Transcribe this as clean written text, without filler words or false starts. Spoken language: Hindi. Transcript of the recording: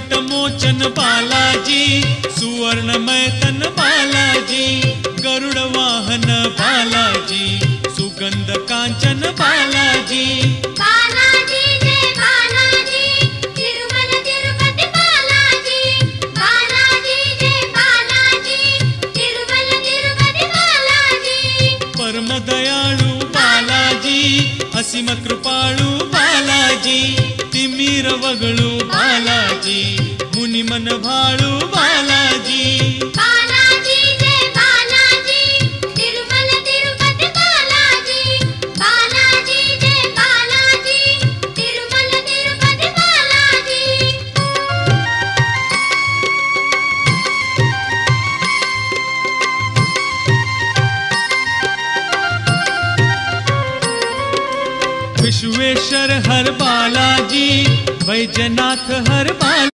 संकट मोचन बालाजी, सुवर्णमय तन बालाजी, गरुड़ वाहन बालाजी, सुगंध कांचन बालाजी। बालाजी जय बालाजी, तिरुमल तिरुपति बालाजी, बालाजी जय बालाजी, तिरुमल तिरुपति बालाजी। परम दयाळु बालाजी, असीम कृपाळु बालाजी, तिमिर वगळू बालाजी, मुनि मन भाळू बालाजी। बालाजी जय बालाजी, तिरुमल तिरुपति बालाजी, बालाजी जय बालाजी, तिरुमल तिरुपति बालाजी। विश्वेश्वर हर बालाजी, वैजनाथ हर बालाजी।